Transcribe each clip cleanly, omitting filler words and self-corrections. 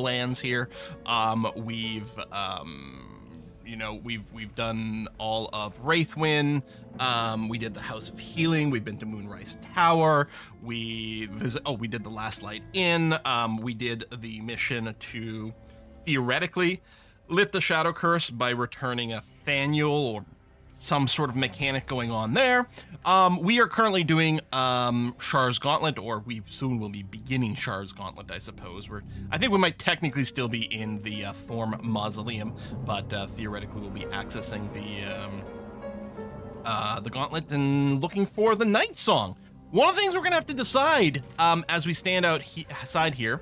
lands here. We've done all of Wraithwin. We did the House of Healing. We've been to Moonrise Tower. We did the Last Light Inn. We did the mission to theoretically lift the Shadow Curse by returning a Thaniel or some sort of mechanic going on there. We are currently doing Shar's Gauntlet, or we soon will be beginning Shar's Gauntlet, I suppose. I think we might technically still be in the Thorm Mausoleum, but theoretically we'll be accessing the Gauntlet and looking for the Night Song. One of the things we're gonna have to decide as we stand outside here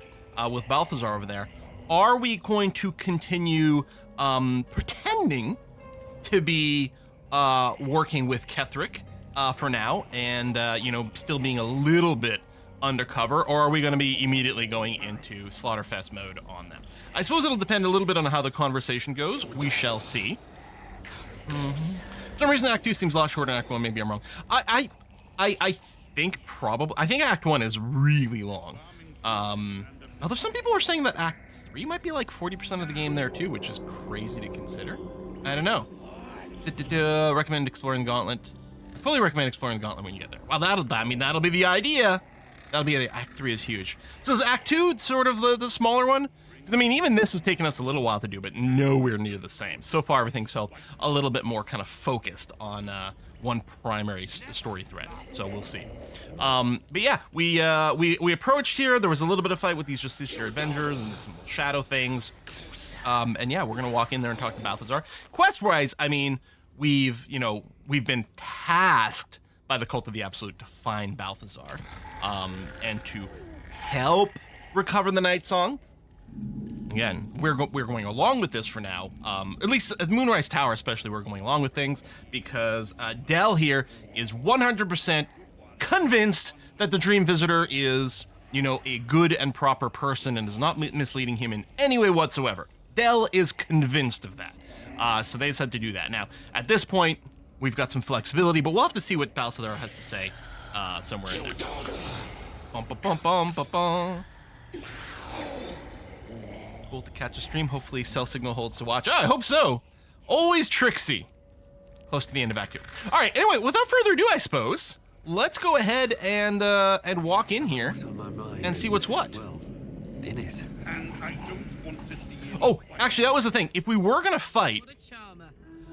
with Balthazar over there, are we going to continue pretending to be working with Ketheric for now, and still being a little bit undercover, or are we going to be immediately going into Slaughterfest mode on them? I suppose it'll depend a little bit on how the conversation goes. We shall see. For some reason, Act 2 seems a lot shorter than Act 1. Maybe I'm wrong. I think Act 1 is really long. Although some people were saying that Act 3 might be like 40% of the game there too, which is crazy to consider. I don't know. Recommend exploring the Gauntlet. I fully recommend exploring the Gauntlet when you get there. Well, that'll be the idea. That'll be Act 3 is huge. So is Act 2 sort of the smaller one? Because I mean, even this has taken us a little while to do, but nowhere near the same. So far, everything's felt a little bit more kind of focused on one primary story thread. So we'll see. But yeah, we approached here. There was a little bit of fight with these Justiciar Avengers and some shadow things. And yeah, we're gonna walk in there and talk to Balthazar. Quest-wise, I mean, we've been tasked by the Cult of the Absolute to find Balthazar, and to help recover the Night Song. Again, we're going along with this for now. At least at Moonrise Tower, especially, we're going along with things because Del here is 100% convinced that the Dream Visitor is, a good and proper person and is not misleading him in any way whatsoever. Del is convinced of that. So they decided to do that. Now, at this point, we've got some flexibility, but we'll have to see what Balthazar has to say somewhere in there. Bum, bum, bum, bum, bum, bum. Cool to catch a stream. Hopefully Cell Signal holds to watch. I hope so. Always Trixie. Close to the end of Act 2. All right, anyway, without further ado, I suppose, let's go ahead and walk in here and see what's what. In it. And I don't want to see you. Oh, actually, that was the thing. If we were gonna fight,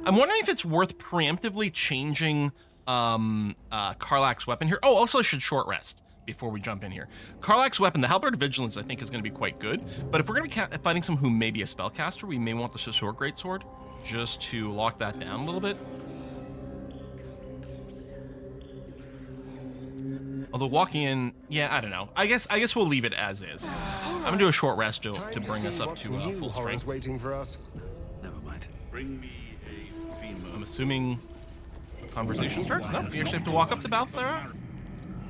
I'm wondering if it's worth preemptively changing Karlach's weapon here. Oh, also I should short rest before we jump in here. Karlach's weapon, the Halberd of Vigilance, I think is going to be quite good. But if we're going to be fighting someone who may be a spellcaster, we may want the Shishor Greatsword just to lock that down a little bit. Although walking in, yeah, I don't know. I guess we'll leave it as is. I'm gonna do a short rest to bring us up to full strength. Waiting for us. Never mind. Bring me a female. I'm assuming conversation starts. No, you actually have to walk up to Balthazar.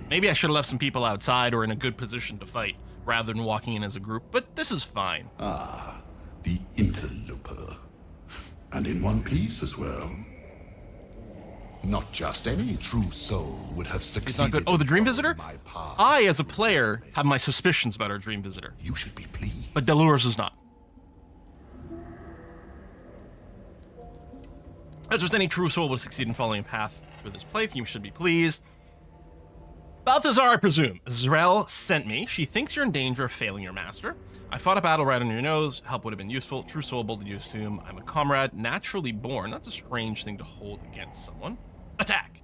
Maybe I should have left some people outside or in a good position to fight rather than walking in as a group, but this is fine. Ah, the interloper. And in one piece as well. Not just any true soul would have succeeded. It's not good. Oh, the Dream Visitor? My path. I, as a player, have my suspicions about our Dream Visitor, You should be pleased. but Delurs is not. Not just any true soul would succeed in following a path through this place. You should be pleased. Balthazar, I presume. Zrel sent me. She thinks you're in danger of failing your master. I fought a battle right on your nose. Help would have been useful. True soul, bold you assume. I'm a comrade, naturally born. That's a strange thing to hold against someone. Attack.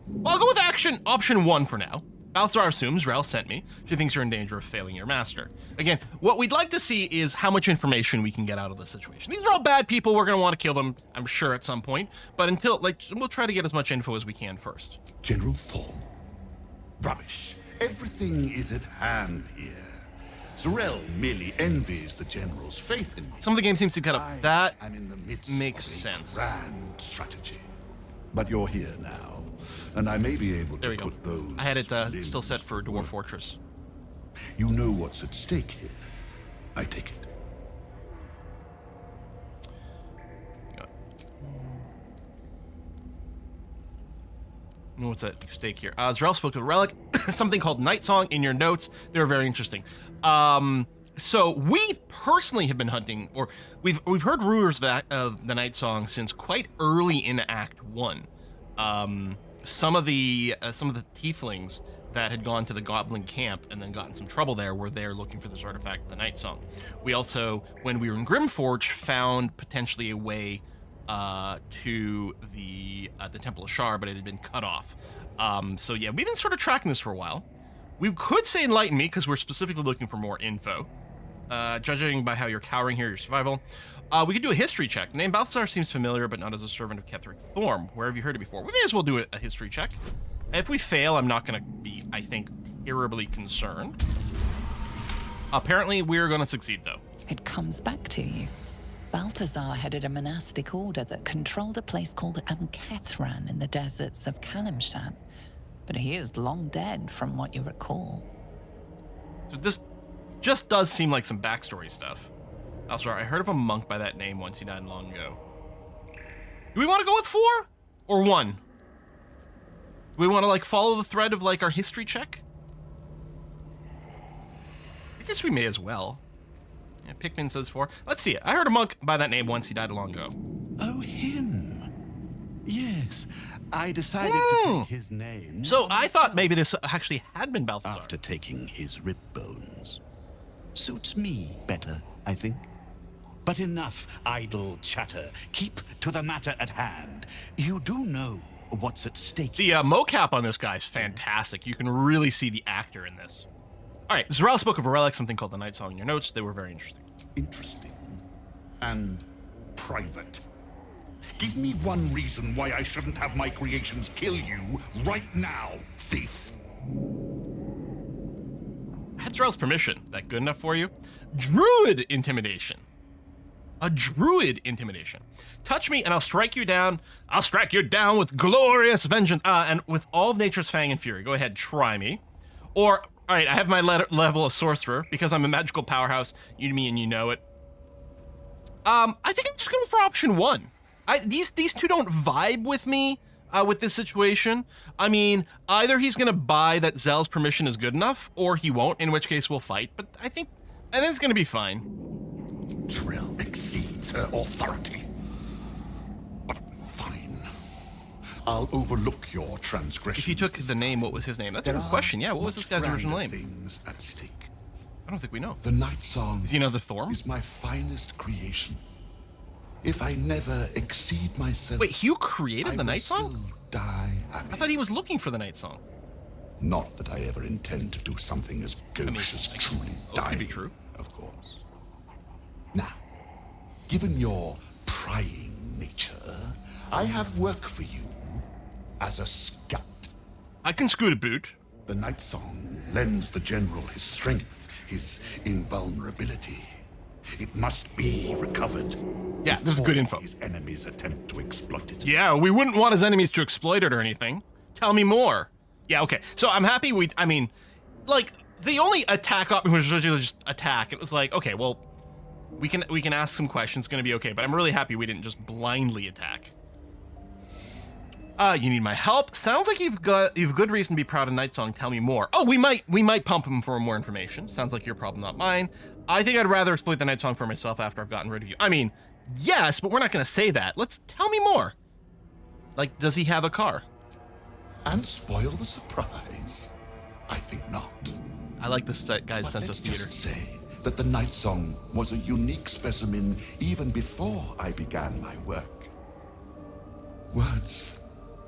Well, I'll go with option 1 for now. Balthazar assumes Zrel sent me. She thinks you're in danger of failing your master. Again, what we'd like to see is how much information we can get out of the situation. These are all bad people. We're going to want to kill them, I'm sure, at some point. But we'll try to get as much info as we can first. General Thorn. Rubbish. Everything is at hand here. Zrel merely envies the general's faith in me. Some of the game seems to kind of... That I'm in the midst makes of a sense. grand strategy. But you're here now, and I may be able There to we go. put those I had it limbs still set for to Dwarf work. Fortress. You know what's at stake here. I take it. What's at stake here? Zrel spoke of a relic, something called Night Song in your notes. They were very interesting. So we personally have been hunting, or we've heard rumors of the Night Song since quite early in Act 1. Some of the tieflings that had gone to the goblin camp and then got in some trouble there were there looking for this artifact, the Night Song. We also, when we were in Grimforge, found potentially a way to the Temple of Shar, but it had been cut off. So yeah, we've been sort of tracking this for a while. We could say enlighten me because we're specifically looking for more info. Judging by how you're cowering here, your survival. We could do a history check. The name Balthazar seems familiar, but not as a servant of Ketheric Thorm. Where have you heard it before? We may as well do a history check. If we fail, I'm not going to be, I think, terribly concerned. Apparently, we're going to succeed, though. It comes back to you. Balthazar headed a monastic order that controlled a place called Amkethran in the deserts of Kalimshan. But he is long dead, from what you recall. So this just does seem like some backstory stuff. Also, I heard of a monk by that name once. He died long ago. Do we want to go with 4 or 1? Do we want to like follow the thread of like our history check? I guess we may as well. Yeah, Pikmin says 4. Let's see it. I heard a monk by that name once. He died long ago. Oh, him. Yes, I decided to take his name. So I thought maybe this actually had been Balthazar. After taking his rib bones. Suits me better, I think. But enough idle chatter. Keep to the matter at hand. You do know what's at stake. The mocap on this guy is fantastic. You can really see the actor in this. All right, Zarel spoke of a relic, something called the Night Song in your notes. They were very interesting. Interesting. And private. Give me one reason why I shouldn't have my creations kill you right now, thief. I had Zarel's permission. That good enough for you? Druid intimidation. A druid intimidation. Touch me and I'll strike you down. I'll strike you down with glorious vengeance. And with all of nature's fang and fury. Go ahead, try me. Or, all right, I have my level of sorcerer because I'm a magical powerhouse. You me and you know it. I think I'm just going for option 1. These two don't vibe with me with this situation. I mean, either he's going to buy that Zell's permission is good enough, or he won't, in which case we'll fight. But I think it's going to be fine. Trill exceeds her authority. But fine. I'll overlook your transgression. If he took the name, what was his name? That's a good question. Yeah, what was this guy's original name? Things at stake. I don't think we know. The Night Song Is he another Thorm? is my finest creation. If I never exceed myself, Wait, you created I the will Night Song? still die happy. I thought he was looking for the Night Song. Not that I ever intend to do something as gauche as I guess truly that could dying, be true. of course. Now, given your prying nature, I have work for you as a scout. I can scoot a boot. The Night Song lends the general his strength, his invulnerability. It must be recovered. Yeah, this is good info. His enemies attempt to exploit it. Yeah, we wouldn't want his enemies to exploit it or anything. Tell me more. Yeah, okay. So I'm happy like, the only attack option was originally just attack. It was like, okay, well, we can ask some questions. It's going to be okay. But I'm really happy we didn't just blindly attack. You need my help. Sounds like you've good reason to be proud of Night Song. Tell me more. Oh, we might pump him for more information. Sounds like your problem, not mine. I think I'd rather exploit the Night Song for myself after I've gotten rid of you. I mean, yes, but we're not going to say that. Tell me more. Like, does he have a car? And spoil the surprise? I think not. I like this guy's But sense let's of theater. just say that the Night Song was a unique specimen even before I began my work. Words,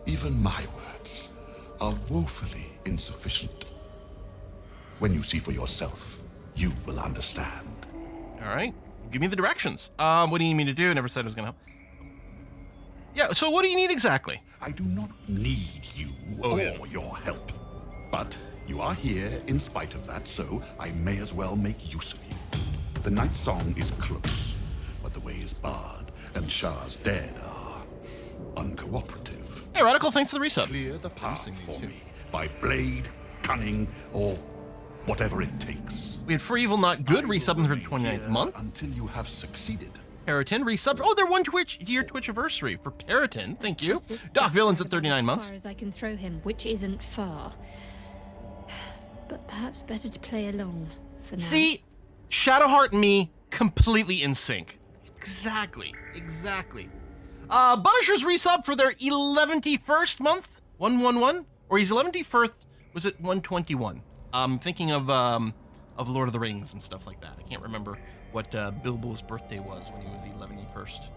even my words, are woefully insufficient. When you see for yourself, you will understand. All right, give me the directions. What do you need me to do? Never said I was gonna help. Yeah, so what do you need exactly? I do not need you or your help. But you are here in spite of that, so I may as well make use of you. The Night Song is close, but the way is barred, and Shar's dead are uncooperative. Hey, Radical, thanks for the resub. Clear the path for me by blade, cunning, or whatever it takes. We had For Evil Not Good resubbing for the 29th month. Until you have succeeded. Periton resubbed. Oh, they're 1 year Twitch anniversary for Periton. Thank you. Doc Villains at 39 months. As far as I can throw him, which isn't far. But perhaps better to play along for now. See, Shadowheart and me completely in sync. Exactly. Punisher's resub for their 11th month, 111, or his 11th was it 121? Thinking of Lord of the Rings and stuff like that. I can't remember what Bilbo's birthday was when he was 11st.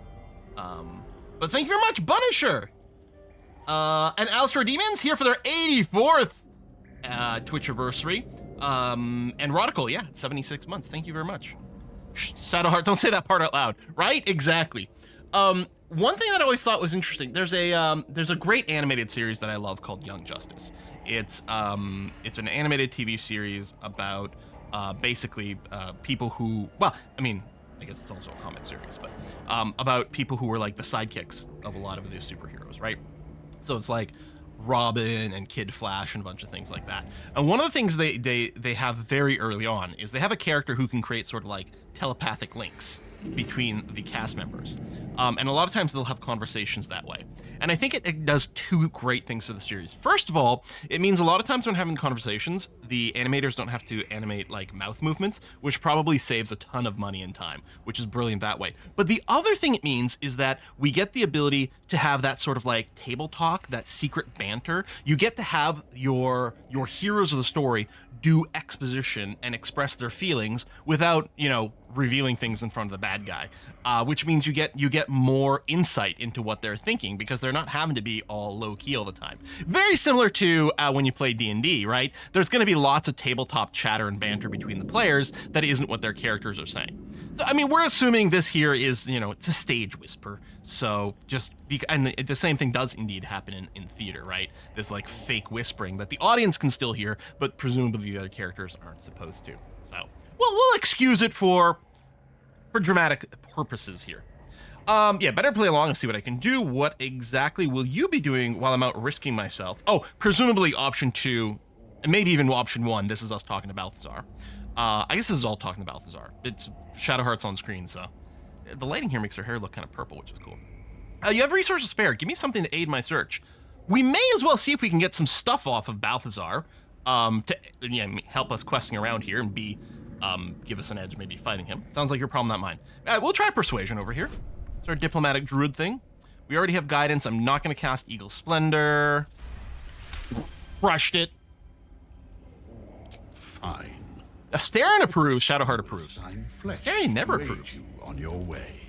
But thank you very much, Punisher. And Alistair Demons here for their 84th Twitchiversary. And Rodical, yeah, 76 months. Thank you very much. Shadowheart, don't say that part out loud, right? Exactly. One thing that I always thought was interesting, there's a great animated series that I love called Young Justice. It's an animated TV series about basically people who, well, I mean, I guess it's also a comic series, but about people who were like the sidekicks of a lot of these superheroes, right? So it's like Robin and Kid Flash and a bunch of things like that. And one of the things they have very early on is they have a character who can create sort of like telepathic links between the cast members. And a lot of times they'll have conversations that way. And I think it does two great things for the series. First of all, it means a lot of times when having conversations, the animators don't have to animate like mouth movements, which probably saves a ton of money and time, which is brilliant that way. But the other thing it means is that we get the ability to have that sort of like table talk, that secret banter. You get to have your heroes of the story do exposition and express their feelings without, revealing things in front of the bad guy, which means you get more insight into what they're thinking because they're not having to be all low key all the time. Very similar to when you play D&D, right? There's going to be lots of tabletop chatter and banter between the players that isn't what their characters are saying. So, I mean, we're assuming this here is, it's a stage whisper. So and the same thing does indeed happen in theater, right? This like fake whispering that the audience can still hear, but presumably the other characters aren't supposed to. So, well, we'll excuse it for dramatic purposes here. Better play along and see what I can do. What exactly will you be doing while I'm out risking myself? Oh, presumably option 2, and maybe even option 1. This is us talking to Balthazar. I guess this is all talking to Balthazar. It's Shadowheart's on screen, so the lighting here makes her hair look kind of purple, which is cool. You have resources spare. Give me something to aid my search. We may as well see if we can get some stuff off of Balthazar to help us questing around here and give us an edge, maybe fighting him. Sounds like your problem, not mine. We'll try persuasion over here. It's our diplomatic druid thing. We already have guidance. I'm not going to cast Eagle Splendor. Crushed it. Fine. Astarion approves. Shadowheart approves. Sign flesh. Astarion never to aid approves. you on your way.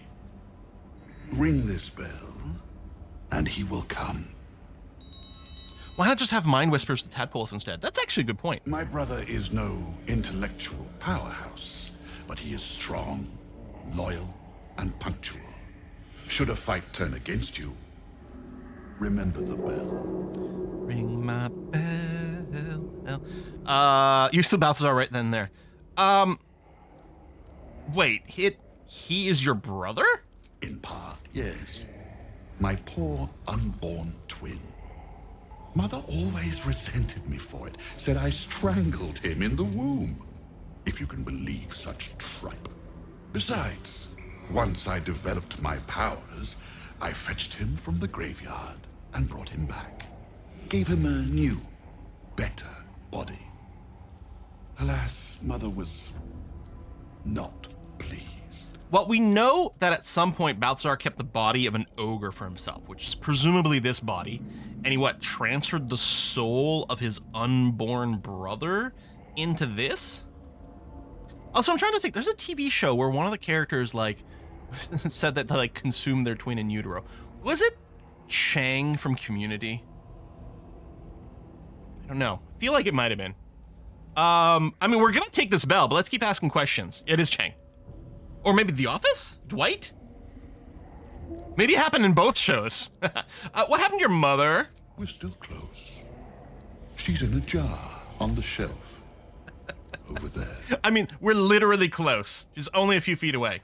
Ring this bell, and he will come. Why not just have Mind Whispers to Tadpoles instead? That's actually a good point. My brother is no intellectual powerhouse, but he is strong, loyal, and punctual. Should a fight turn against you, remember the bell. Ring my bell. You still Balthazar right then and there. Wait, he is your brother? In part, yes. My poor unborn twin. Mother always resented me for it, said I strangled him in the womb. If you can believe such tripe. Besides, once I developed my powers, I fetched him from the graveyard and brought him back. Gave him a new, better body. Alas, Mother was not pleased. Well, we know that at some point Balthazar kept the body of an ogre for himself, which is presumably this body, and he transferred the soul of his unborn brother into this? Also, I'm trying to think, there's a TV show where one of the characters, said that they, consumed their twin in utero. Was it Chang from Community? I don't know. I feel like it might have been. We're gonna take this bell, but let's keep asking questions. It is Chang. Or maybe The Office? Dwight? Maybe it happened in both shows. What happened to your mother? We're still close. She's in a jar on the shelf. Over there. We're literally close. She's only a few feet away.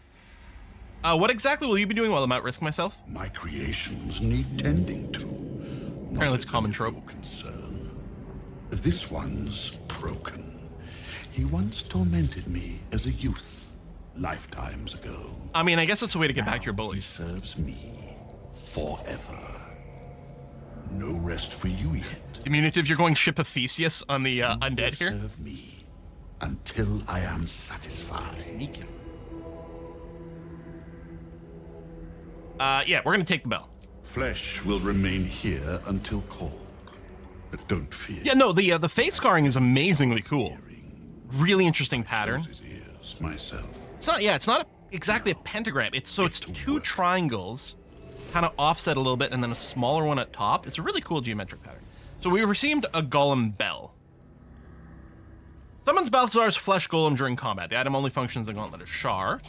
What exactly will you be doing while I'm out risk myself? My creations need tending to. Apparently it's a common trope. Your concern. This one's broken. He once tormented me as a youth. Lifetimes ago. I guess it's a way to get back to your He bullies. serves me forever. No rest for you yet. Diminutive, you're going ship of Theseus on the undead You will here? serve me until I am satisfied. Sneaking. Yeah, we're gonna take the bell. Flesh will remain here until called. But don't fear. Yeah, no, the face scarring is amazingly cool. Really interesting pattern. Chose his ears myself. It's not exactly a pentagram. It's two triangles, kind of offset a little bit, and then a smaller one at top. It's a really cool geometric pattern. So we received a golem bell. Summons Balthazar's flesh golem during combat. The item only functions in the Gauntlet of Shar.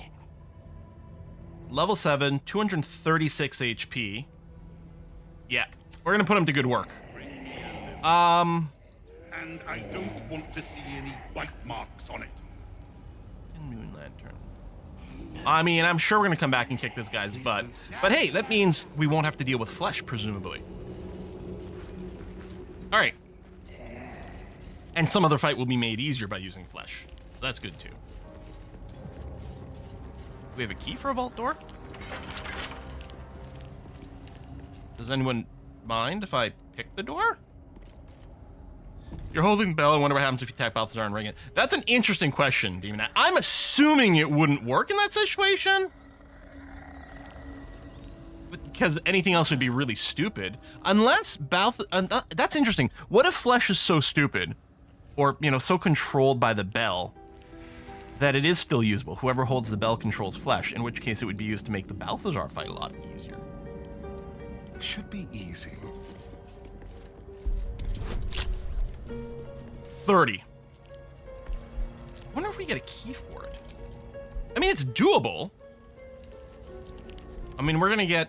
Level 7, 236 HP. Yeah, we're gonna put him to good work. And I don't want to see any bite marks on it. Moon Lantern. I mean, I'm sure we're gonna come back and kick this guy's butt. But hey, that means we won't have to deal with flesh, presumably. All right. And some other fight will be made easier by using flesh. So that's good too. Do we have a key for a vault door? Does anyone mind if I pick the door? You're holding the bell. I wonder what happens if you attack Balthazar and ring it. That's an interesting question, Demon. I'm assuming it wouldn't work in that situation. Because anything else would be really stupid. Unless Balthazar... that's interesting. What if Flesh is so stupid, or, you know, so controlled by the bell, that it is still usable? Whoever holds the bell controls Flesh, in which case it would be used to make the Balthazar fight a lot easier. Should be easy. 30. I wonder if we get a key for it. I mean, it's doable. I mean, we're going to get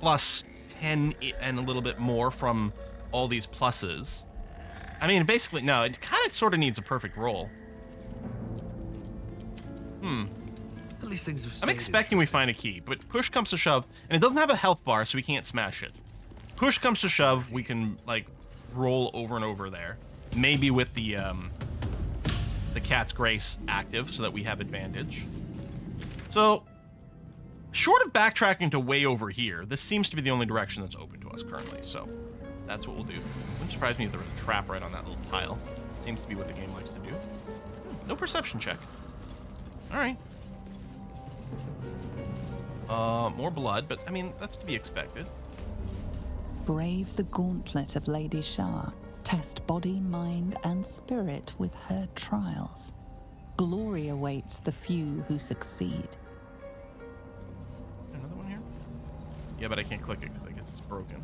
plus 10 and a little bit more from all these pluses. I mean, basically, no, it kind of sort of needs a perfect roll. At least things have I'm stayed expecting we find a key, but push comes to shove, and it doesn't have a health bar, so we can't smash it. Push comes to shove, we can, like, roll over and over there. Maybe with the Cat's Grace active, so that we have advantage. So, short of backtracking to way over here, this seems to be the only direction that's open to us currently, so that's what we'll do. Wouldn't surprise me if there was a trap right on that little tile. Seems to be what the game likes to do. No perception check. Alright. More blood, but I mean, that's to be expected. Brave the gauntlet of Lady Shar. Test body, mind, and spirit with her trials. Glory awaits the few who succeed. Another one here? Yeah, but I can't click it because I guess it's broken.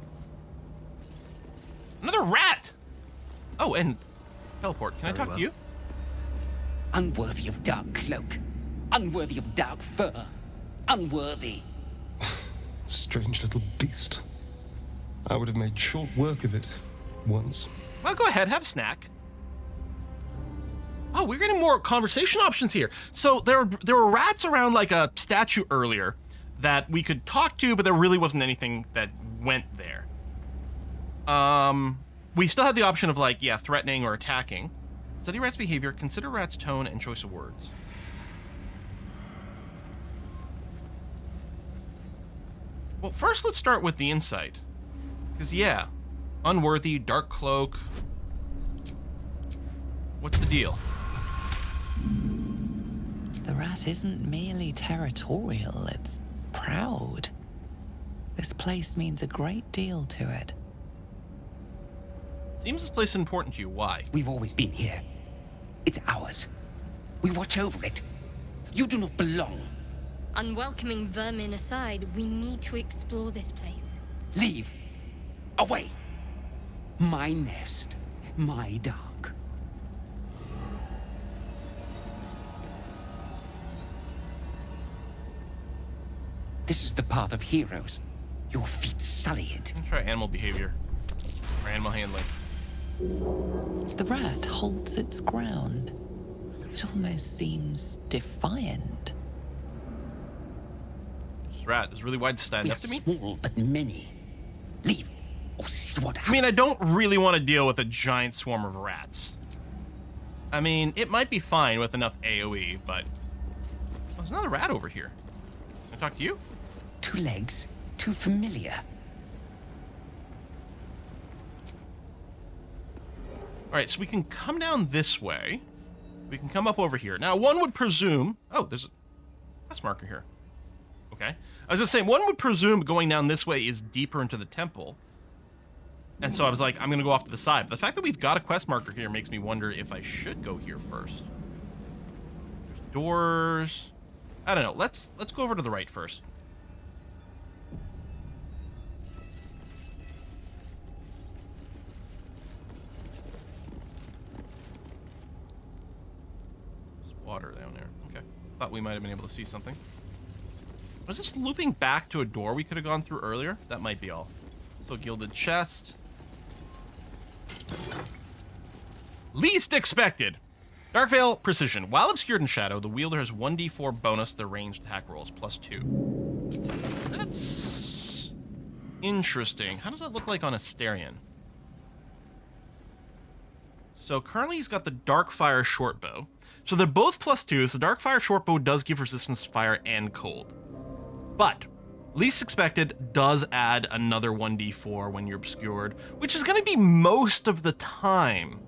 Another rat! Oh, and teleport. Can I talk to you? Unworthy of dark cloak. Unworthy of dark fur. Unworthy. Strange little beast. I would have made short work of it once. Well, go ahead, have a snack. Oh, we're getting more conversation options here. So there were rats around like a statue earlier that we could talk to, but there really wasn't anything that went there. We still had the option of like, yeah, threatening or attacking. Study rat's behavior, consider rat's tone and choice of words. Well, first let's start with the insight. Because, yeah, unworthy, dark cloak. What's the deal? The rat isn't merely territorial, it's proud. This place means a great deal to it. Seems this place is important to you. Why? We've always been here. It's ours. We watch over it. You do not belong. Unwelcoming vermin aside, we need to explore this place. Leave. Away. My nest. My dark. This is the path of heroes. Your feet sully it. Let's try animal behavior. Or animal handling. The rat holds its ground. It almost seems defiant. This rat is really wide to stand We up are to me. small, but many. Leave, or see what happens. I mean, I don't really want to deal with a giant swarm of rats. I mean, it might be fine with enough AoE, but... Oh, there's another rat over here. Can I talk to you? 2 legs, too familiar. Alright, so we can come down this way. We can come up over here. Now, one would presume... Oh, there's a quest marker here. Okay. I was just saying, one would presume going down this way is deeper into the temple. And so I was like, I'm going to go off to the side. But the fact that we've got a quest marker here makes me wonder if I should go here first. There's doors. I don't know. Let's go over to the right first. There's water down there. Okay. Thought we might have been able to see something. Was this looping back to a door we could have gone through earlier? That might be all. So gilded chest. Least expected. Dark Veil Precision. While obscured in shadow, the wielder has 1d4 bonus to their ranged attack rolls, +2. That's interesting. How does that look like on Asterion? So currently he's got the Darkfire Shortbow. So they're both +2s. The Darkfire Shortbow does give resistance to fire and cold. But least expected does add another 1d4 when you're obscured, which is going to be most of the time.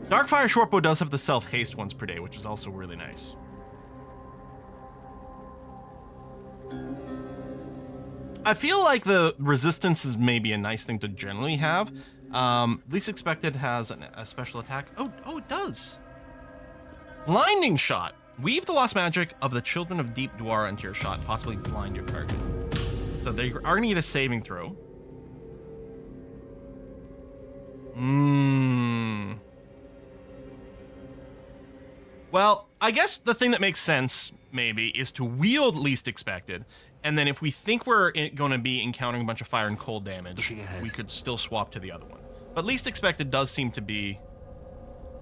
Darkfire Shortbow does have the self-haste once per day, which is also really nice. I feel like the resistance is maybe a nice thing to generally have. Least expected has a special attack. Oh, it does. Blinding Shot. Weave the lost magic of the Children of Deep Dwara into your shot and possibly blind your target. So they are going to need a saving throw. Well, I guess the thing that makes sense, maybe, is to wield least expected, and then if we think we're going to be encountering a bunch of fire and cold damage, we could still swap to the other one. But least expected does seem to be...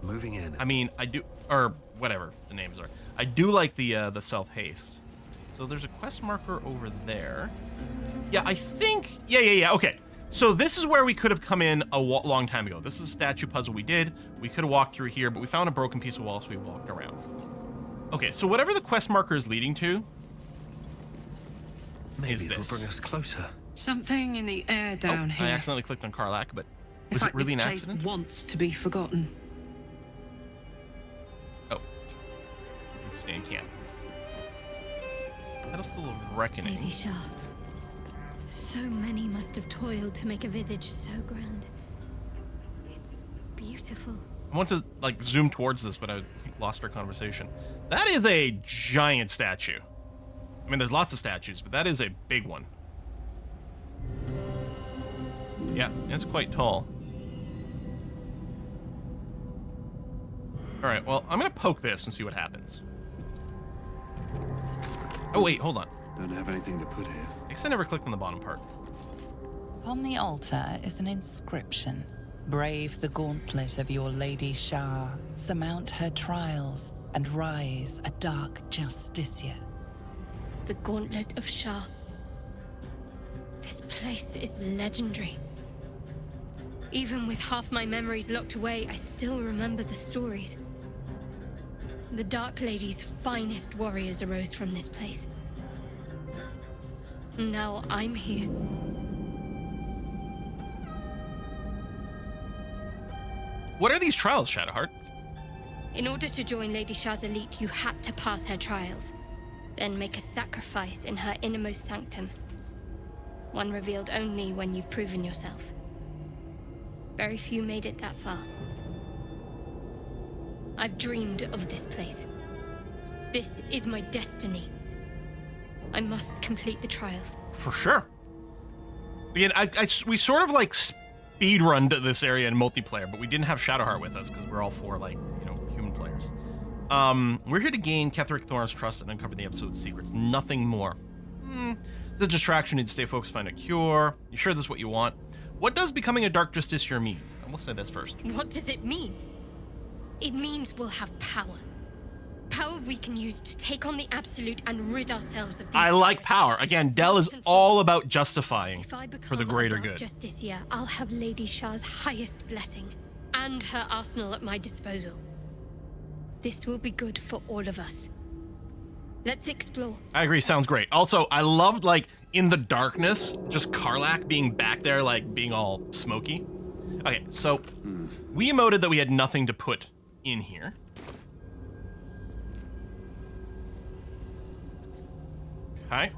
Moving in. I mean, I do... Or whatever the names are. I do like the self-haste. So there's a quest marker over there. Yeah, I think... Yeah, okay. So this is where we could have come in a long time ago. This is a statue puzzle we did. We could have walked through here, but we found a broken piece of wall, so we walked around. Okay, so whatever the quest marker is leading to... Maybe it'll bring us closer. Something in the air down here. I accidentally clicked on Karlach, but it's was like it really this an place accident? wants to be forgotten. Oh. Let's stay in camp. Pedestal of Reckoning. Lady Shar. So many must have toiled to make a visage so grand. It's beautiful. I want to like zoom towards this, but I lost our conversation. That is a giant statue. I mean, there's lots of statues, but that is a big one. Yeah, it's quite tall. All right, well, I'm gonna poke this and see what happens. Oh wait, hold on. Don't have anything to put here. I guess I never clicked on the bottom part. Upon the altar is an inscription. Brave the gauntlet of your Lady Shar, surmount her trials, and rise a dark justiciar. The Gauntlet of Shar. This place is legendary. Even with half my memories locked away, I still remember the stories. The Dark Lady's finest warriors arose from this place. Now I'm here. What are these trials, Shadowheart? In order to join Lady Shar's elite, you had to pass her trials. Then make a sacrifice in her innermost sanctum. One revealed only when you've proven yourself. Very few made it that far. I've dreamed of this place. This is my destiny. I must complete the trials. For sure. Again, we sort of like speedrunned this area in multiplayer, but we didn't have Shadowheart with us because we're all four like, human players. We're here to gain Ketheric Thorn's trust and uncover the episode's secrets. Nothing more. It's a distraction. You need to stay focused, find a cure. You sure this is what you want? What does becoming a Dark Justiciar mean? And we'll say this first. What does it mean? It means we'll have power. Power we can use to take on the Absolute and rid ourselves of these I like power. parasites. Again, Dell is all about justifying If I for the become greater a Dark good. Justiciar, I'll have Lady Shar's highest blessing and her arsenal at my disposal. This will be good for all of us. Let's explore. I agree. Sounds great. Also, I loved, like, in the darkness, just Karlach being back there, like, being all smoky. Okay, so we emoted that we had nothing to put in here. Okay.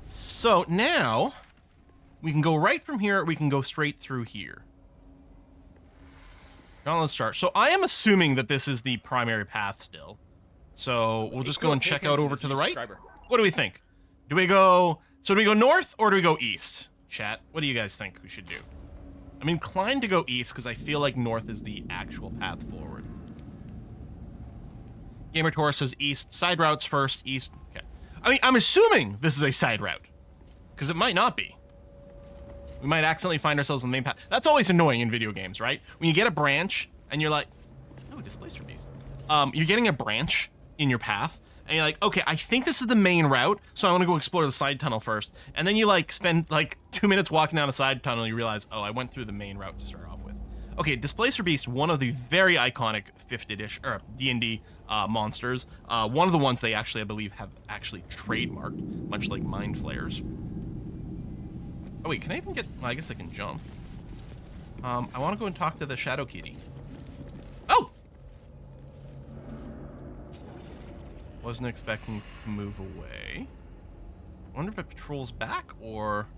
So now we can go right from here. We can go straight through here. Now let's start. So I am assuming that this is the primary path still. So we'll just go and check out over to the right. What do we think? Do we go north or do we go east? Chat, what do you guys think we should do? I'm inclined to go east because I feel like north is the actual path forward. Gamer Taurus says east. Side routes first, east. Okay. I mean, I'm assuming this is a side route because it might not be. We might accidentally find ourselves on the main path. That's always annoying in video games, right? When you get a branch and you're like, oh, displacer beast. You're getting a branch in your path and you're like, okay, I think this is the main route, so I want to go explore the side tunnel first. And then you like spend like 2 minutes walking down the side tunnel and you realize, oh, I went through the main route to start off with. Okay, Displacer Beast, one of the very iconic 5th edition or D&D monsters. One of the ones they actually, I believe, have actually trademarked, much like Mind Flayers. Oh wait, can I even get? Well, I guess I can jump. I want to go and talk to the Shadow Kitty. Oh! Wasn't expecting to move away. Wonder if it patrols back or.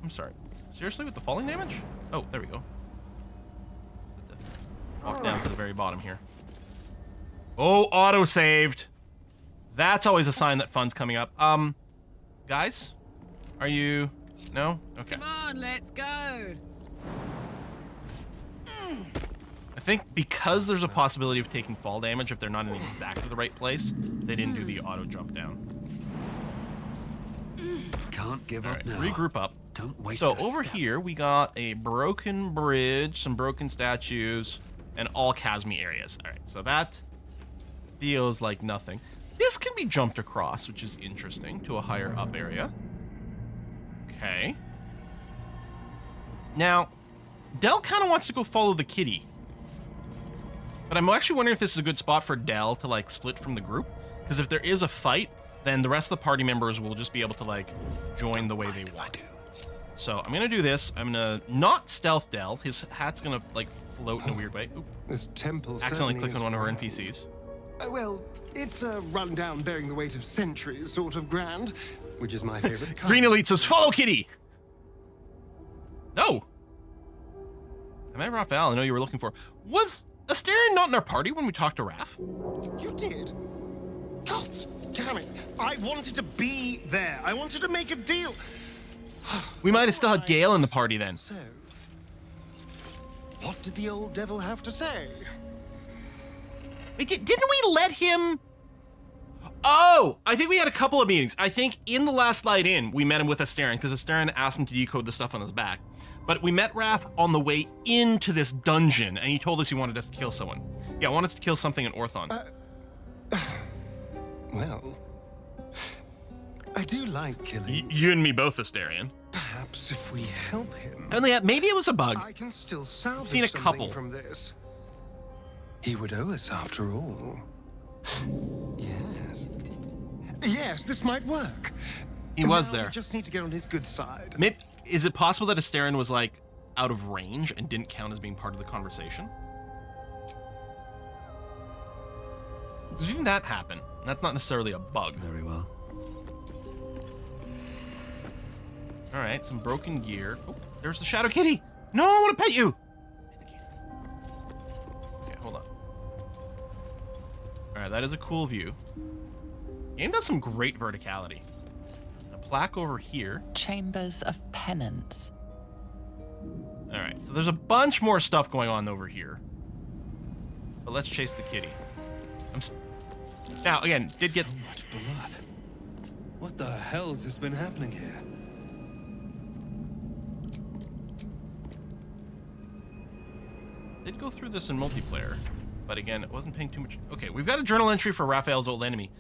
I'm sorry. Seriously, with the falling damage? Oh, there we go. Walk down to the very bottom here. Oh, auto-saved. That's always a sign that fun's coming up. Guys? Are you... No? Okay. Come on, let's go. I think because there's a possibility of taking fall damage if they're not in exactly the right place, they didn't do the auto-jump down. Can't give up now. Regroup up. Don't waste So a over step. here, we got a broken bridge, some broken statues, and all chasmy areas. All right, so that feels like nothing. This can be jumped across, which is interesting, to a higher up area. Okay. Now, Del kind of wants to go follow the kitty. But I'm actually wondering if this is a good spot for Del to, like, split from the group. Because if there is a fight, then the rest of the party members will just be able to, like, join the way they want. So I'm going to do this. I'm going to not stealth Del. His hat's going to, like, float in a weird way. Oop. This temple Accidentally certainly click on is one of our grand. NPCs. Well, it's a rundown bearing the weight of centuries sort of grand, which is my favorite kind. Green Elite says, follow kitty! No! Am I Raphael? I know you were looking for. Was Asterion not in our party when we talked to Raph? You did? God damn it. I wanted to be there. I wanted to make a deal. We might have still had Gale in the party then. So, what did the old devil have to say? Wait, didn't we let him... Oh, I think we had a couple of meetings. I think in the last Light In, we met him with Asterion, because Asterion asked him to decode the stuff on his back. But we met Raph on the way into this dungeon, and he told us he wanted us to kill someone. Yeah, I wanted us to kill something in Orthon. Well, I do like killing. You and me both, Asterion. Perhaps if we help him, And yeah, maybe it was a bug. I can still salvage seen a something couple. from this. He would owe us after all. Yes. Yes, this might work. He was Now there. We just need to get on his good side. Maybe, is it possible that Asterion was, like, out of range and didn't count as being part of the conversation? Because even that happen. That's not necessarily a bug. Very well. All right, some broken gear. Oh, there's the Shadow Kitty. No, I want to pet you. Okay, hold on. All right, that is a cool view. Game does some great verticality. A plaque over here. Chambers of Penance. All right, so there's a bunch more stuff going on over here. But let's chase the kitty. Now, again, did get... So much blood. What the hell's just been happening here? Did go through this in multiplayer, but again, it wasn't paying too much. Okay, we've got a journal entry for Raphael's old enemy.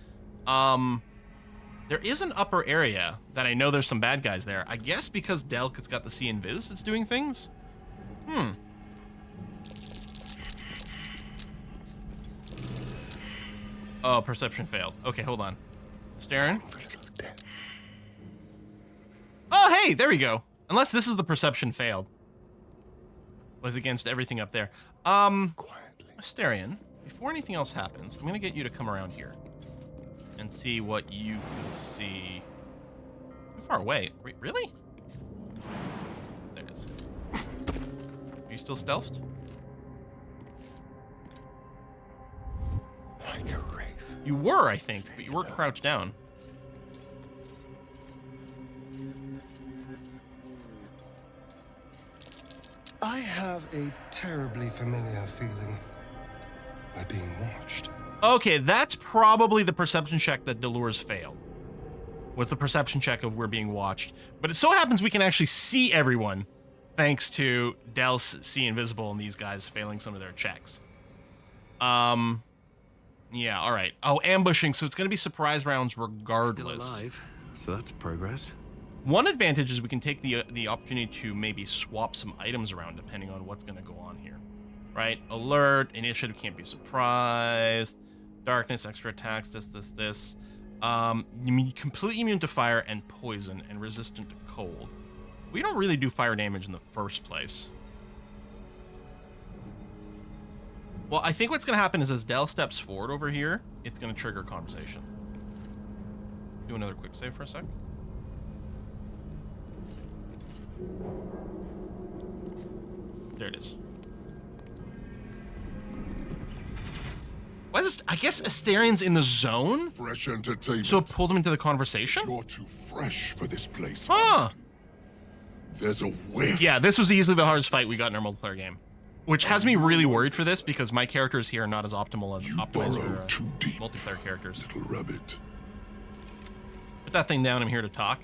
There is an upper area that I know there's some bad guys there. I guess because Delk has got the See Invis, it's doing things. Oh, perception failed. Okay, hold on. Staren? hey, there we go. Unless this is the perception failed. Was against everything up there. Quietly. Asterion, before anything else happens, I'm gonna get you to come around here and see what you can see. Too far away. Wait, really? There it is. Are you still stealthed? Like a wraith. You were, I think, but you were crouched down. I have a terribly familiar feeling. We're being watched. Okay, that's probably the perception check that Delures failed. Was the perception check of we're being watched. But it so happens we can actually see everyone thanks to Del's see invisible and these guys failing some of their checks. Yeah, all right. Oh, ambushing, so it's going to be surprise rounds regardless. Still alive, so that's progress. One advantage is we can take the opportunity to maybe swap some items around depending on what's going to go on here. Right? Alert, initiative, can't be surprised, darkness, extra attacks, this. Completely immune to fire and poison and resistant to cold. We don't really do fire damage in the first place. Well, I think what's going to happen is as Del steps forward over here, it's going to trigger conversation. Do another quick save for a sec. There it is. Why is this? I guess Asterian's in the zone? Fresh entertainment. So it pulled him into the conversation? You're too fresh for this place. Huh. There's a whiff. Yeah, this was easily the hardest fight we got in our multiplayer game. Which has me really worried for this because my characters here are not as optimal as multiplayer characters. Little rabbit. Put that thing down, I'm here to talk.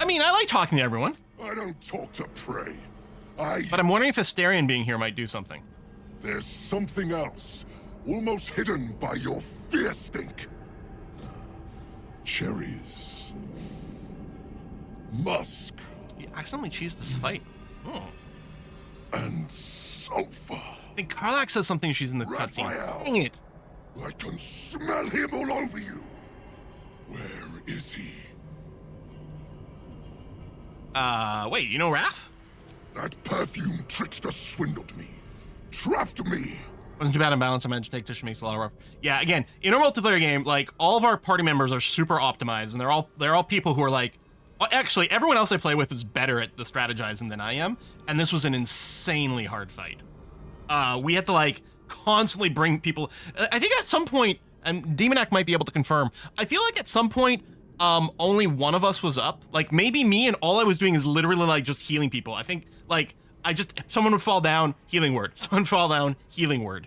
I mean, I like talking to everyone. I don't talk to prey. But I'm wondering if Asterion being here might do something. There's something else, almost hidden by your fear stink. Cherries. Musk. You accidentally cheesed this fight. Oh. And sulfur. I think Karlak says something she's in the cutscene. Raphael. Dang it. I can smell him all over you. Where is he? Wait, you know Raph? That perfume trickster swindled me. Trapped me. Wasn't too bad on balance. I mentioned Tactician makes a lot of rough. Yeah, again, in a multiplayer game, like all of our party members are super optimized, and they're all people who are like, actually, everyone else I play with is better at the strategizing than I am, and this was an insanely hard fight. We had to like constantly bring people. I think at some point, and Demonac might be able to confirm. I feel like at some point, only one of us was up. Like maybe me, and all I was doing is literally like just healing people. I think like. Someone would fall down, healing word. Someone would fall down, healing word.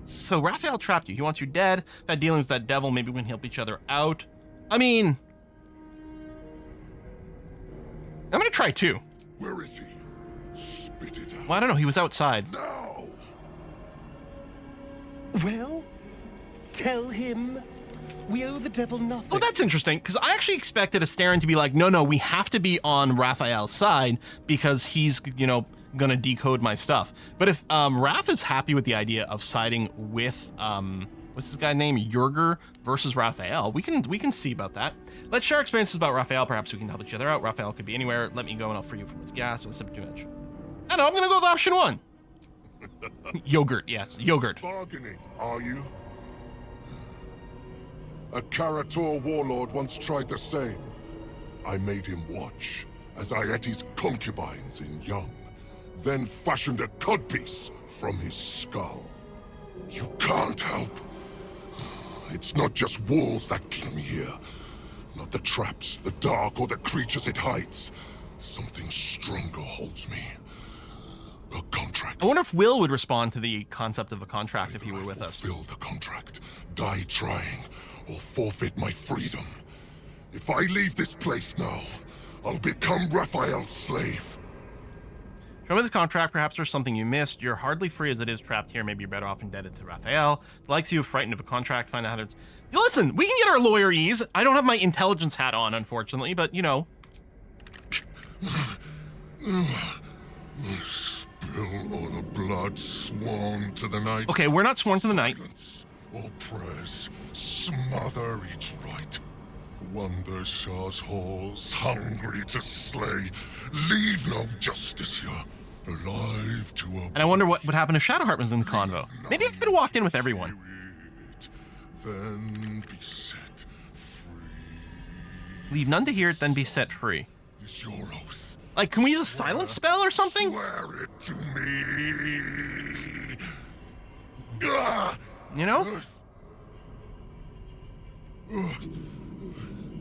So Raphael trapped you. He wants you dead. That dealing with that devil, maybe we can help each other out. I mean, I'm gonna try too. Where is he? Spit it out. Well, I don't know. He was outside. Now. Well, tell him. We owe the devil nothing. Oh, that's interesting, because I actually expected Asterion to be like, no, we have to be on Raphael's side because he's, gonna decode my stuff. But if Raph is happy with the idea of siding with, what's this guy's name, Yurgir versus Raphael, we can see about that. Let's share experiences about Raphael. Perhaps we can help each other out. Raphael could be anywhere. Let me go and I'll free you from his gas. Don't sip too much. I know, I'm gonna go with option one. Yogurt, yes, yogurt. Bargaining, are you? A Karator warlord once tried the same. I made him watch as I ate his concubines in young, then fashioned a codpiece from his skull. You can't help. It's not just walls that keep me here. Not the traps, the dark, or the creatures it hides. Something stronger holds me. A contract. I wonder if Will would respond to the concept of a contract if he were with us. Fulfill the contract, die trying, or forfeit my freedom. If I leave this place now, I'll become Raphael's slave. Show me this contract. Perhaps there's something you missed. You're hardly free as it is trapped here. Maybe you're better off indebted to Raphael. Likes you, frightened of a contract. Find out how to... Listen, we can get our lawyerese. I don't have my intelligence hat on, unfortunately, but, Spill all the blood sworn to the night. Okay, we're not sworn to the night. Or prayers smother each right. wander Shar's halls, hungry to slay. Leave no justice here, alive to obey. And I wonder what would happen if Shadowheart was in the convo. Maybe I could have walked in with everyone. Then be set free. Leave none to hear it, then be set free. Is your oath? Like, can we use a silence spell or something? Swear it to me. You know?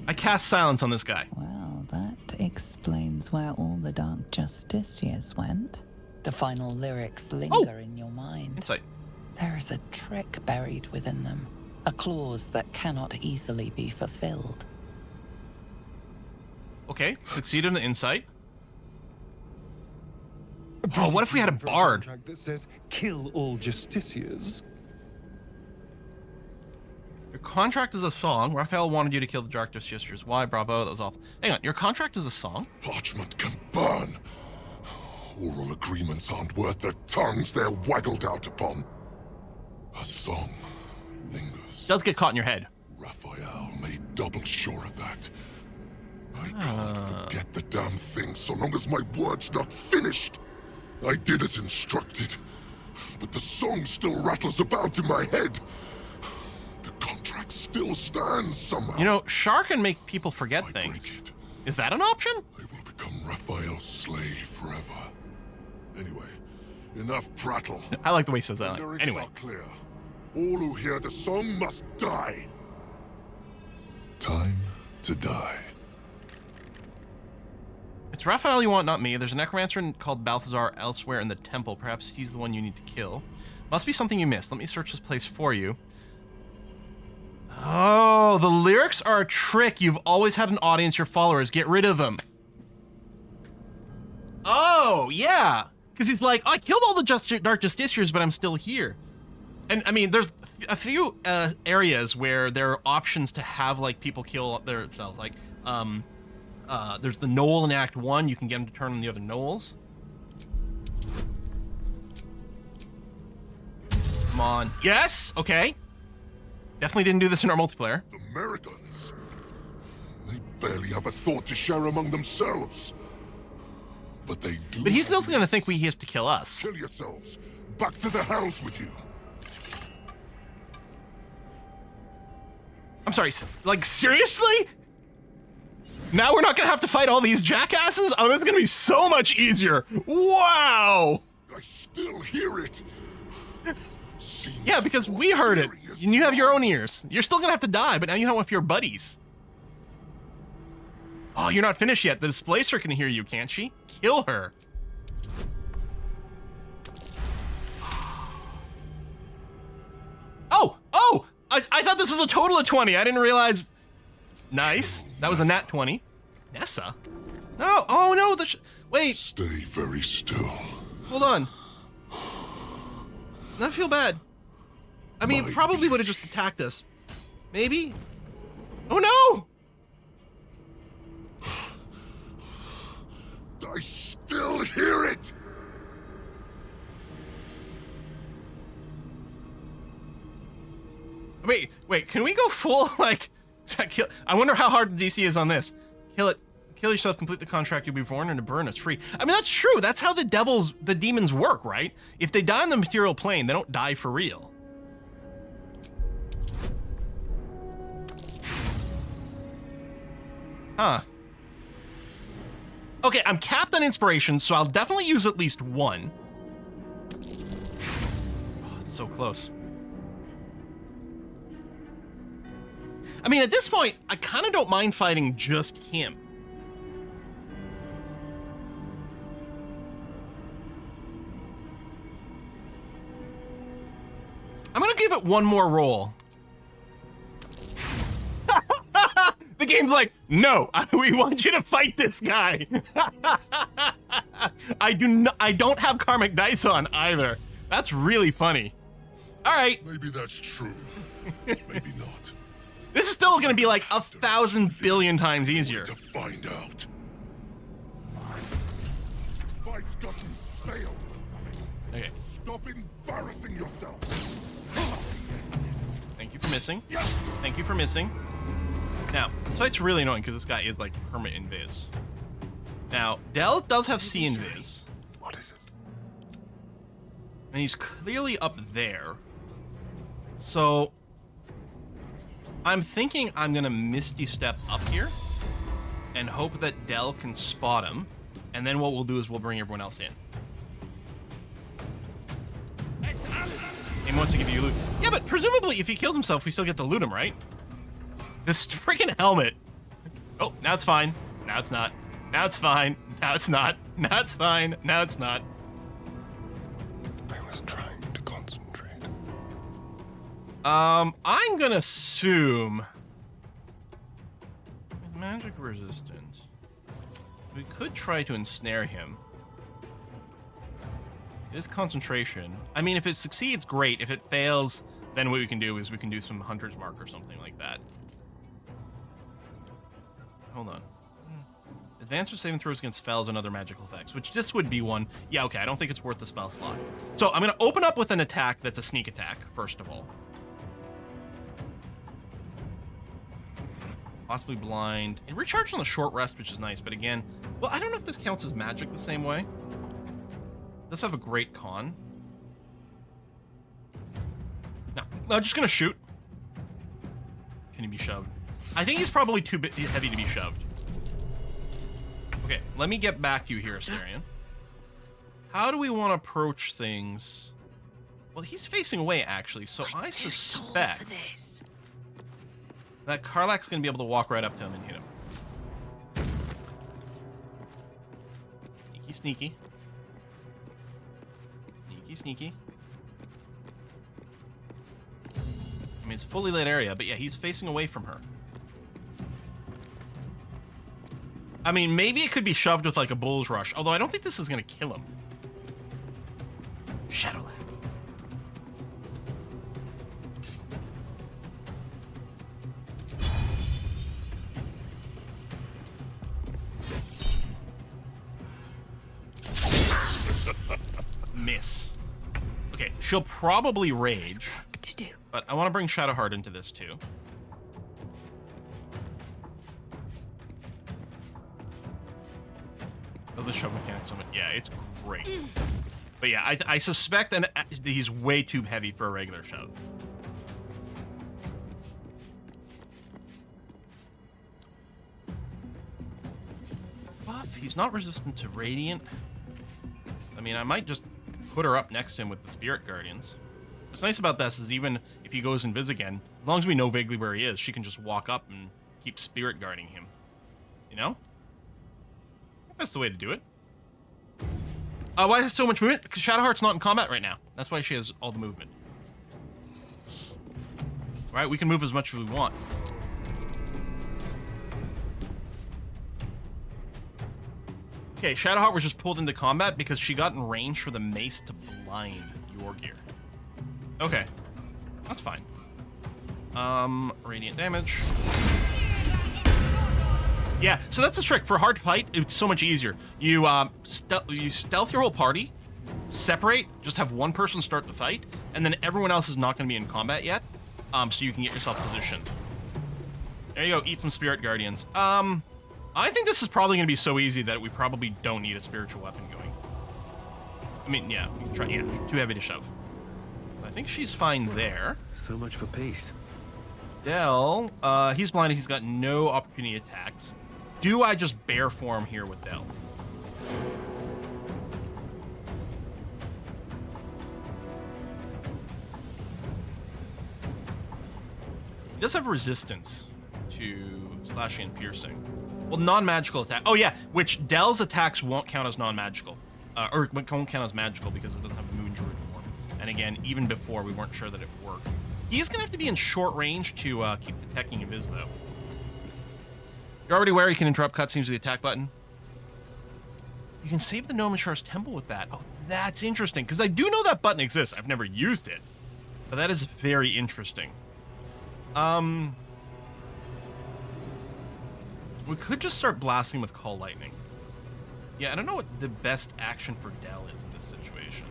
I cast silence on this guy. Well, that explains where all the Dark Justiciars went. The final lyrics linger in your mind. Insight. There is a trick buried within them, a clause that cannot easily be fulfilled. Okay, succeed in the insight. Oh, what if we had a bard? That says, kill all justiciars. Your contract is a song. Raphael wanted you to kill the Dark Justiciars. Why? Bravo, that was awful. Hang on, your contract is a song? Parchment can burn. Oral agreements aren't worth the tongues they're waggled out upon. A song lingers. Does get caught in your head. Raphael made double sure of that. I can't forget the damn thing so long as my word's not finished. I did as instructed, but the song still rattles about in my head. The contract still stands somehow. You know, Shar can make people forget things. Is that an option? I will become Raphael's slave forever. Anyway, enough prattle. I like the way he says that. The lyrics Anyway. are clear. All who hear the song must die. Time to die. It's Raphael you want, not me. There's a necromancer called Balthazar elsewhere in the temple. Perhaps he's the one you need to kill. Must be something you missed. Let me search this place for you. Oh, the lyrics are a trick. You've always had an audience, your followers. Get rid of them. Oh, yeah. Because he's like, oh, I killed all the Dark Justiciars, but I'm still here. And, I mean, there's a few areas where there are options to have, like, people kill themselves. Like, there's the Knoll in Act 1. You can get them to turn on the other Knolls. Come on. Yes! Okay. Definitely didn't do this in our multiplayer. The Merigons. They barely have a thought to share among themselves. But they do. But he's still going to think he has to kill us. Kill yourselves. Back to the hells with you. I'm sorry, like, seriously? Now we're not going to have to fight all these jackasses? Oh, this is going to be so much easier. Wow! I still hear it. Yeah, because we heard it. And you have your own ears. You're still going to have to die, but now you have one of your buddies. Oh, you're not finished yet. The Displacer can hear you, can't she? Kill her. Oh! I thought this was a total of 20. I didn't realize. Nice. That was a nat 20. Nessa? No. Oh, no. Wait. Stay very still. Hold on. I feel bad. I mean, probably would have just attacked us. Maybe? Oh, no! I still hear it! Wait, can we go full, like... I wonder how hard the DC is on this. Kill it. Kill yourself, complete the contract, you'll be born, and to burn us free. I mean, that's true. That's how the demons work, right? If they die on the material plane, they don't die for real. Huh. Okay, I'm capped on inspiration, so I'll definitely use at least one. Oh, it's so close. I mean, at this point, I kind of don't mind fighting just him. I'm gonna give it one more roll. The game's like, no, we want you to fight this guy. I don't have karmic dice on either. That's really funny. All right. Maybe that's true. Maybe not. This is still gonna be like 1,000 billion times easier. To find out. Fight's gotten stale. Okay. Stop embarrassing yourself. Thank you for missing. Thank you for missing. Now, this fight's really annoying because this guy is like perma invis. Now, Del does have C invis. What is it? And he's clearly up there. So, I'm thinking I'm going to Misty Step up here and hope that Del can spot him. And then what we'll do is we'll bring everyone else in. He wants to give you loot. Yeah, but presumably if he kills himself, we still get to loot him, right? This freaking helmet. Oh, now it's fine. Now it's not. Now it's fine. Now it's not. Now it's fine. Now it's not. I was trying to concentrate. I'm gonna assume his magic resistance. We could try to ensnare him. It is concentration. I mean, if it succeeds, great. If it fails, then what we can do is we can do some Hunter's Mark or something like that. Hold on. Advanced or saving throws against spells and other magical effects, which this would be one. Yeah, okay, I don't think it's worth the spell slot. So I'm going to open up with an attack that's a sneak attack, first of all. Possibly blind. It recharged on the short rest, which is nice, but again, well, I don't know if this counts as magic the same way. Does have a great con. No, I'm just going to shoot. Can he be shoved? I think he's probably too heavy to be shoved. Okay, let me get back to you here, Astarion. How do we want to approach things? Well, he's facing away, actually, so I suspect that Karlach's going to be able to walk right up to him and hit him. Sneaky, sneaky. Sneaky, sneaky. I mean, it's fully lit area, but yeah, he's facing away from her. I mean, maybe it could be shoved with like a bull's rush, although I don't think this is going to kill him. Shadowland. Miss. Okay, she'll probably rage, but I want to bring Shadowheart into this too. Oh, the shove mechanics on it. Yeah, it's great. But yeah, I suspect that he's way too heavy for a regular shove. Buff, he's not resistant to Radiant. I mean, I might just put her up next to him with the Spirit Guardians. What's nice about this is even if he goes invis again, as long as we know vaguely where he is, she can just walk up and keep Spirit Guarding him. You know? That's the way to do it. Why is so much movement? Because Shadowheart's not in combat right now. That's why she has all the movement. Right, we can move as much as we want. Okay, Shadowheart was just pulled into combat because she got in range for the mace to blind Yurgir. Okay, that's fine. Radiant damage. Yeah, so that's the trick. For hard fight, it's so much easier. You stealth your whole party, separate, just have one person start the fight, and then everyone else is not going to be in combat yet, so you can get yourself positioned. There you go, eat some Spirit Guardians. I think this is probably going to be so easy that we probably don't need a spiritual weapon going. I mean, yeah, we can try. Yeah, too heavy to shove. I think she's fine there. So much for pace. Del, he's blinded. He's got no opportunity attacks. Do I just bear form here with Del? He does have resistance to slashing and piercing. Well, non-magical attack. Oh yeah, which Del's attacks won't count as non-magical, or won't count as magical because it doesn't have Moon Druid form. And again, even before we weren't sure that it worked. He's gonna have to be in short range to keep detecting of his though. You're already aware you can interrupt cutscenes with the attack button. You can save the gnome in Shar's temple with that. Oh, that's interesting because I do know that button exists. I've never used it, but that is very interesting. We could just start blasting with Call Lightning. Yeah, I don't know what the best action for Del is in this situation.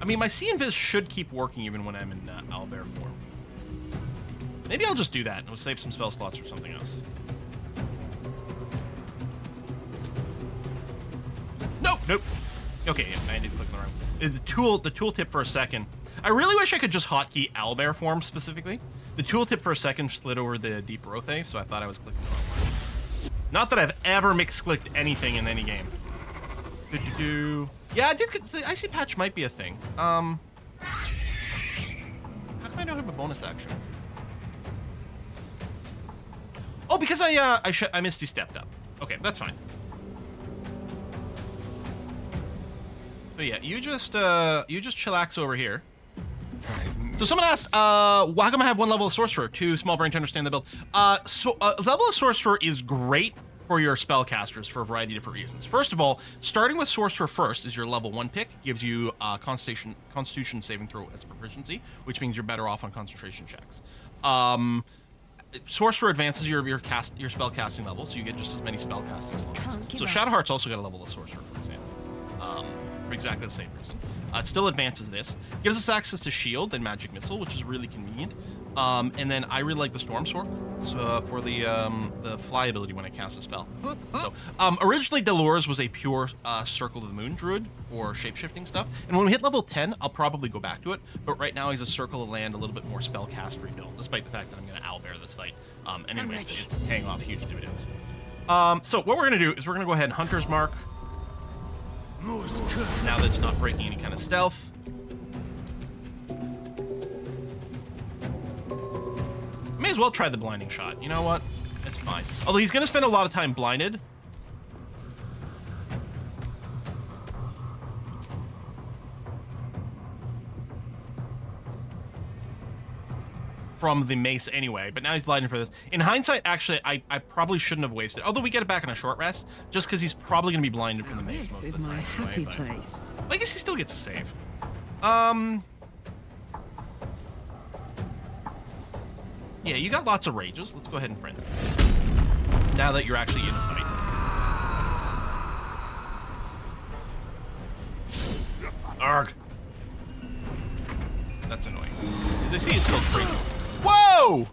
I mean, my See and Viz should keep working even when I'm in owlbear form. Maybe I'll just do that and we'll save some spell slots for something else. Nope. Okay, yeah, I need to click on the wrong. The tooltip for a second. I really wish I could just hotkey owlbear form specifically. The tooltip for a second slid over the deep Rothe, so I thought I was clicking the wrong one. Not that I've ever mix-clicked anything in any game. Yeah, I did. The Icy Patch might be a thing. How come I don't have a bonus action? Oh, because I Misty stepped up. Okay, that's fine. So yeah, you just chillax over here. So someone asked, how come I have 1 level of Sorcerer? 2 small brain to understand the build. Level of Sorcerer is great for your spellcasters for a variety of different reasons. First of all, starting with Sorcerer first is your level 1 pick, gives you Constitution saving throw as proficiency, which means you're better off on concentration checks. Sorcerer advances your spell casting level, so you get just as many spell casting slots. So Shadowheart's also got a level of Sorcerer, for example, for exactly the same reason. It still advances this. Gives us access to Shield and Magic Missile, which is really convenient. And then I really like the Storm Sword for the fly ability when I cast a spell. So originally Delores was a pure Circle of the Moon Druid for shapeshifting stuff. And when we hit level 10, I'll probably go back to it. But right now he's a Circle of Land, a little bit more spellcastery build, despite the fact that I'm going to owlbear this fight. And anyway, it's paying off huge dividends. So what we're going to do is we're going to go ahead and Hunter's Mark. Now that it's not breaking any kind of stealth. May as well try the blinding shot. You know what? It's fine. Although he's going to spend a lot of time blinded. From the mace anyway, but now he's blinded for this. In hindsight, actually, I probably shouldn't have wasted. Although we get it back on a short rest, just because he's probably going to be blinded from the mace. This is my happy place. I guess he still gets a save. Yeah, you got lots of rages. Let's go ahead and friend. Now that you're actually in a fight. Arg. That's annoying. As I see, it's still crazy. Whoa!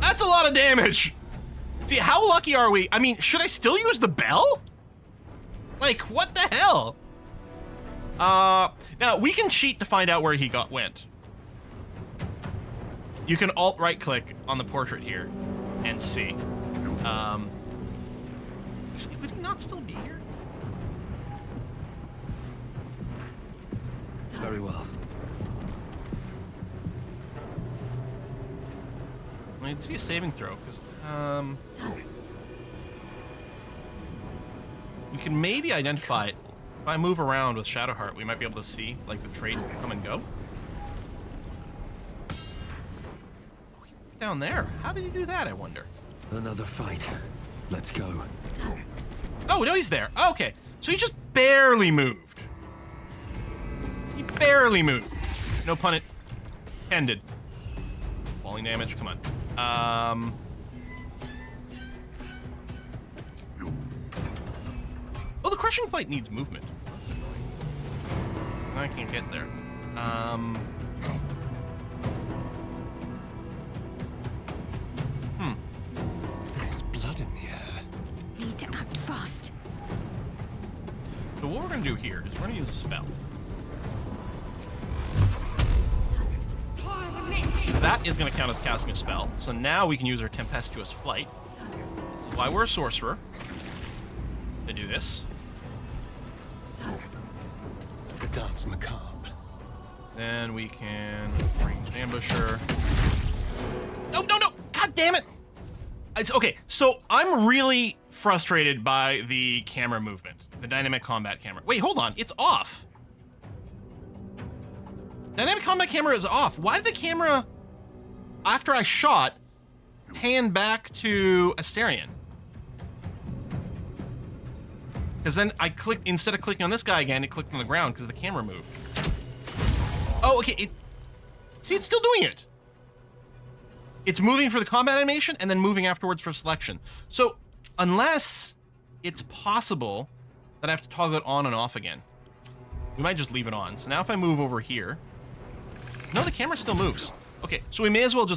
That's a lot of damage. See, how lucky are we? I mean, should I still use the bell? Like, what the hell? Now, we can cheat to find out where he went. You can alt-right click on the portrait here and see. Would he not still be here? Very well. I need to see a saving throw, because, we can maybe identify it. If I move around with Shadowheart, we might be able to see, like, the trade come and go. Down there. How did he do that, I wonder? Another fight. Let's go. Oh, no, he's there. Okay. So he just barely moved. He barely moved. No pun intended. Falling damage, come on. Oh, the Crushing Flight needs movement. That's annoying. I can't get there. There's blood in the air. Need to act fast. So what we're going to do here is we're going to use a spell. That is going to count as casting a spell. So now we can use our Tempestuous Flight. This is why we're a sorcerer. To do this. The dance macabre. Then we can range ambusher. No, no, no! God damn it! It's okay. So I'm really frustrated by the camera movement, the dynamic combat camera. Wait, hold on. It's off. Dynamic combat camera is off. Why did the camera, after I shot, pan back to Asterion? Because then I clicked, instead of clicking on this guy again, it clicked on the ground because the camera moved. Oh, okay. See, it's still doing it. It's moving for the combat animation and then moving afterwards for selection. So unless it's possible that I have to toggle it on and off again. We might just leave it on. So now if I move over here... No, the camera still moves. Okay, so we may as well just leave